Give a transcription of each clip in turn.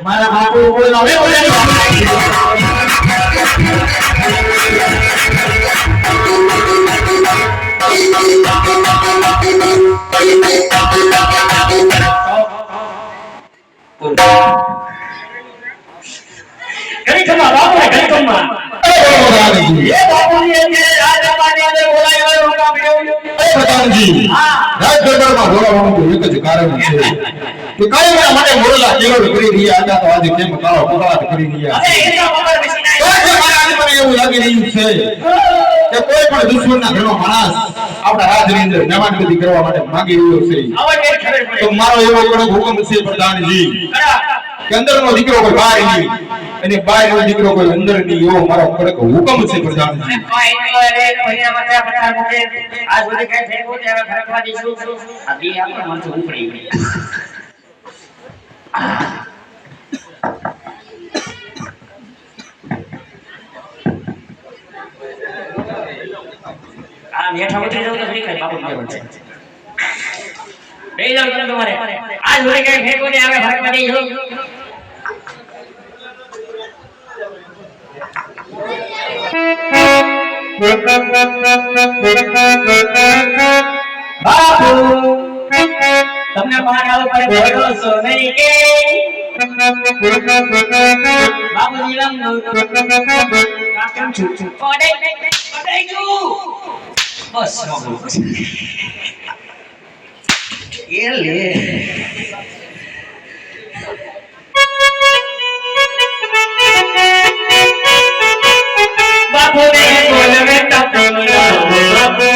મારા બાપુ બોલો હવે કોઈ પણ દુશ્મનના ઘરનો માણસ આપણા રાજની અંદર નમાનગતિ કરવા માટે માંગી રહ્યો છે તો મારો એવો કડક હુકમ છે પ્રધાનજી કે અંદરનો દીકરો કોઈ બહાર નહીં અને બહારનો દીકરો કોઈ અંદર નહીં એવો મારો કડક હુકમ છે પ્રધાનજી મેઠા ઉતરી જાવ તો ફરી કઈ બાપુ કેવું છે બે જાવ તમે તમારે આજ હોરે કઈ ફેંકો ને આવે ફરક પડી જો બાપુ તમને મારા ઉપર ભરોસો નહીં કે બાપુજી લમ કાકમ છું ઓડે છું બસ એ લે બાપુ ને બોલવે બાપુ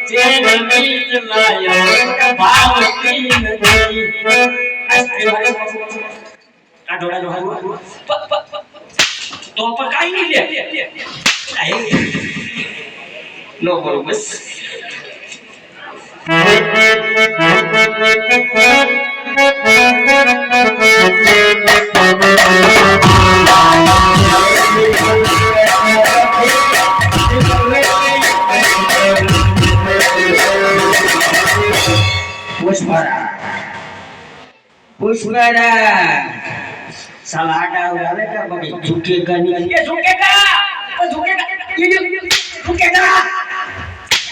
જેન મિલ લાયા ભાવતી નથી આ ડોળા જો તો પર કાઈ નહીં લે નો બોલ બસ पुष्परा साला आटा उड़ावे का बड़ी झुकेगा नहीं ये झुकेगा पर झुकेगा ये झुकेगा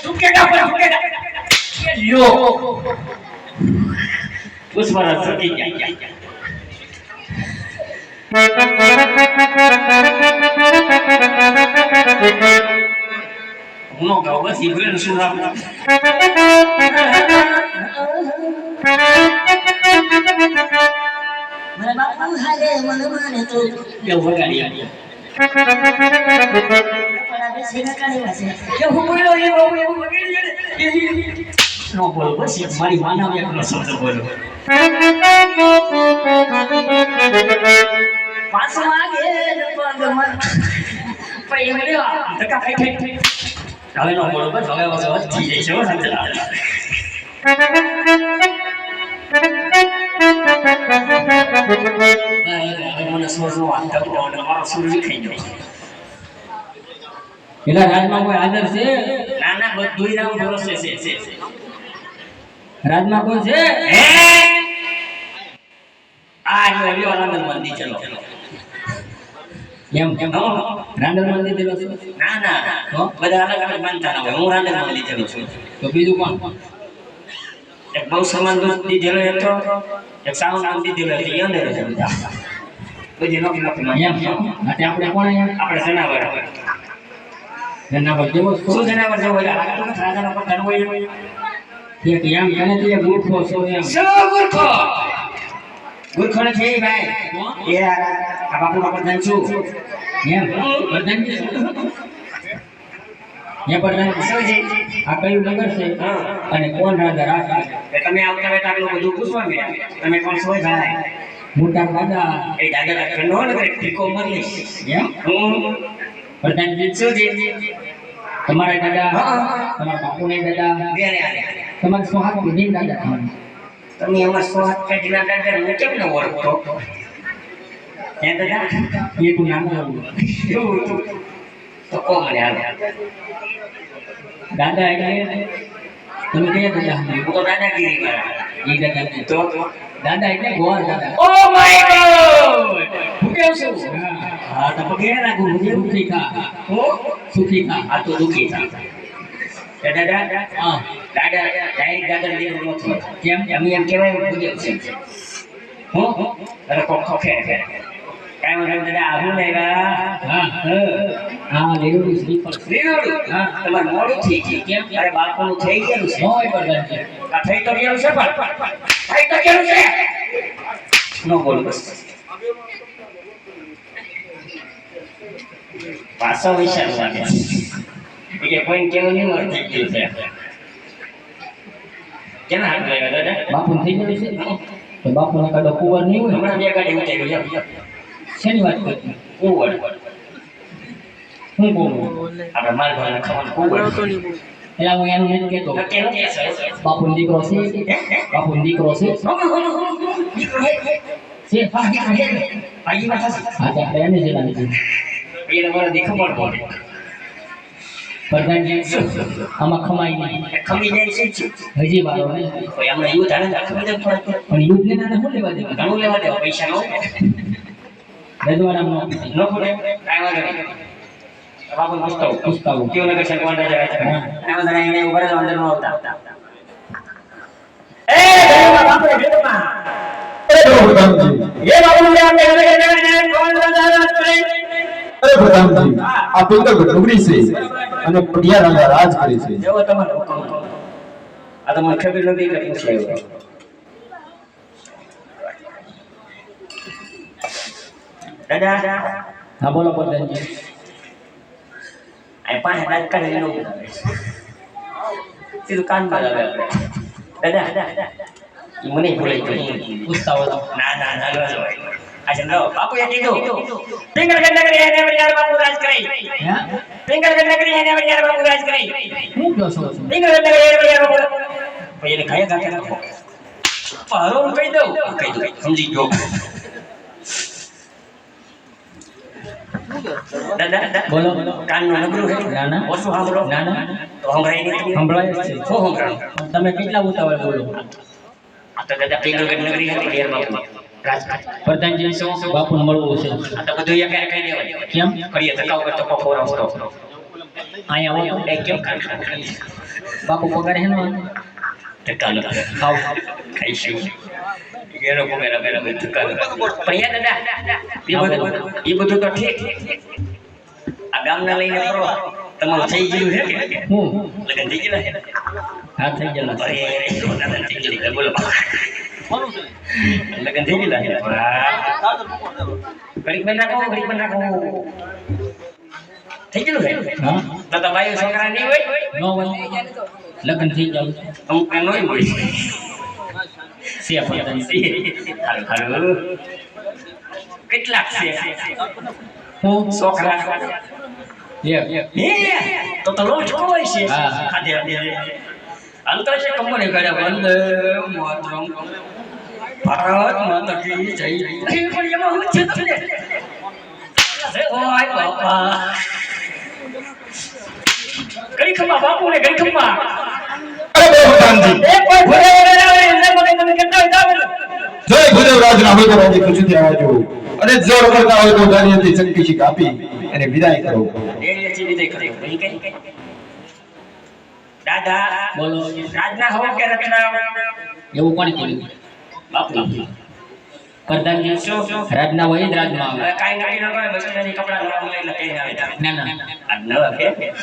झुकेगा पर झुकेगा यो पुष्परा झुकी गया uno gawa bas ibu sudah મન માને તો એવું વગાડી પણ બેસી કાઢી વાસે કે હું બોલ્યો એ બહુ એવું વગાડી નો બોલો બસ મારી માના એકનો શબ્દ બોલો પાસ માગે પગ મન પછી એમ લેવા ધક્કા ખાઈ હવે નો બોલો બસ હવે થઈ જાય છે હો સમજલા મને સોરનો આંતક મારો સુર વિખાઈ ગયો પેલા રાજમાં કોઈ હાજર છે ના ના બધું નામ ભરોસે છે રાજમાં કોઈ છે હે આ જો લ્યો આનંદ મંદી ચલો એમ રાંડલ મંદિર દેલો છે ના ના બધા અલગ અલગ માનતા ના હોય હું રાંડલ મંદી ચલો છું તો બીજું કોણ એક બહુ સમાન દૂધ દીધેલો હતો એક સાઉન્ડ નામ દીધેલો હતો એ અંદર છે બધા બધી નોકી નોકી માં એમ માટે આપણે કોણ અહીંયા આપણે જનાવર જનાવર જેવો છો શું જનાવર જેવો હોય લાગતું નથી રાજાનો પઠાણ હોય એક એમ તને તે મૂર્ખો છો એમ શું ગુરખો ગુરખો નથી ભાઈ એ આ બાપુનો પ્રધાન છું એમ પ્રધાન છે એ પ્રધાન શુંજી આ કયું નગર છે હા અને કોણ રાજા રાજ તમે આવતા વેતા આટલું બધું પૂછવા ગયા તમે કોણ છો ભાઈ મોટા દાદા એ દાદા ઘરનો ને ઠીકો મરલી એમ હું પ્રધાનજી શુંજી તમારા દાદા હા. તમારા બાપુને દાદા બેરે આલે તમારા સોહાગ પેઢી દાદા થવાના. તમે અમાર સોહાત પેઢીના દાદા ને કેમ ન ઓળખતો હે દાદા એ તું નામ જાવું એવું હતું તો કો મને હાલ દાદા એટલે તમે કયા દાદા હું સાંભળ્યું? તો દાદાગીરી વાળા એ દાદા નહીં. તો દાદા એટલે ગોળ દાદા ઓ માય ગોડ હું કેવું છું હા તો પગે રાખું મુજે સુખી થા હું સુખી થા આ તો દુખી થા એ દાદા હા દાદા ડાયરેક્ટ દાદા દીકરો નથી કેમ અમે એમ કહેવાય પૂજ્ય છે હું અરે કોખો ફેર ફેર કાઈ મને દાદા આવું લેગા હા હા લેવું શ્રીફળ લીલું હા. તમાર મોડું થઈ ગયું કેમ અરે બાળકોનું થઈ ગયેલું છે હોય પ્રધાનજી આ થઈ તો ગયેલું છે પણ થઈ તો ગયેલું છે નો બોલ બસ પાછો વિચાર લાગે કે કોઈ કેવું નહીં હોય થઈ ગયું છે કેમ હાથ લાગ્યો દાદા બાપુ થઈ ગયું છે તો બાપુ ને કાઢો કુંવર નહીં હોય હમણાં બે ગાડી ઉતાર્યું છે શેની વાત કરતી કુંવર હું કહું આપણે માલ ભાવને ખાવાનું કુંવર એટલે હું એનું એમ કહેતો કેમ કે છે બાપુ દીકરો છે બાપુ દીકરો છે છે ભાઈ વાત હશે હા તો આપણે એને જ લાગી એને મને દેખ પણ પડે પ્રધાનજી આમાં ખમાઈ નહીં ખમી જાય છે હજી વારો નહીં કોઈ હમણાં યુદ્ધ હાલે ને ખમી જાય થોડું પણ યુદ્ધને નાના શું લેવા દેવા ઘણું લેવા દેવા પૈસા નો રજવાડામાં નો ખોટે કાંઈ વાંધો નહીં બાપુ પૂછતો પૂછતાઓ કેવું નગર છે કોણ રાજા છે કાંઈ વાંધો નહીં એને ઉભા રહેજો અંદર નો આવતા એ બાપુ ભીડમાં અરે પ્રધાનજી એ બાપુ ને આપણે કોણ રાજા રાજ કરે અરે પ્રધાનજી આ પિંગલગઢ ડુંગરી છે અને પટિયા રાજા રાજ કરે છે જેવો તમારો હુકમ આ તમને ખબર નથી એટલે પૂછી આવ્યો દાદા હા બોલો પ્રધાનજી આ પાસે રાજ કરે એનો સીધું કાનમાં આવે દાદા ઈ મને ભૂલાઈ ગયું પૂછતાઓ ના ના ના ન હોય આજે લો બાપુએ કીધું પિંગલગઢ નગરી એને વડિયાર બાપુ રાજ કરી હે પિંગલગઢ નગરી એને વડિયાર બાપુ રાજ કરી હું કહો છો પિંગલગઢ નગરી એને વડિયાર બાપુ ભાઈ એને ખાયા ખાતે રાખો પારો હું કહી દઉં સમજી ગયો દાદા બોલો કાનનું નબળું છે ના, ના. ઓછું સાંભળો ના, ના. તો સંભળાય નહીં સંભળાય જ છે શું સંભળાય તમે કેટલા ઉતાવળ બોલો આ તો દાદા પિંગલગઢ નગરી હતી વડિયાર બાપુ રાજ પ્રધાનજી શું બાપુને મળવું છે આ તો બધું એક કહી દેવાય કેમ કરીએ ધક્કાઓ કરતો કોફો રસ્તો અહીંયા આવો એ કેમ કામ કરી બાપુ પગાર હે ને ધક્કા લો ખાવ ખાઈશું એનો પગાર મેરા બે ધક્કા લો પણ યાર દાદા એ બધું તો ઠીક આ ગામના લઈને ફરો તમારું થઈ ગયું છે કે હું લગન થઈ ગયેલા છે હા થઈ ગયેલા અરે દાદા થઈ ગયેલી બોલો લગન થઈ ગયેલા વાહ ઘડીક બંધ રાખો થઈ ગયેલું છે હા તો ભાઈ છોકરા નહીં હોય નો હોય લગ્ન થઈ જાવ અમુક નો હોય સે પતંગ હાલો કેટલાક છે હું છોકરા એક તો લોટ હોય છે હા. ખાધે અંતર છે કંપની કરે વંદે માતરમ ભારત માતા કી જય પણ એમાં હું છે તમને ઓય બાપા કઈ ખમા બાપુ ને કઈ ખમા અરે બોલો પ્રધાનજી એ કોઈ ભૂલે આવે એમને મને તમે કરતા હોય જય ગુદેવરાજ ના હોય તો રાજી ખુશીથી આવજો અને જોર કરતા હોય તો દાનીથી ચંકી કાપી અને વિદાય કરો એ ચીજ દે કરે કઈ કઈ દાદા બોલો રાજના હો કે રચના એવું કોણ કીધું બાપુ પ્રધાનજી શું? રાજના હોય જ રાજમાં આવે કાઈ નક્કી ન કરે બસ કપડા નવા લઈ લે કઈ આવે ના ના આ નવા કે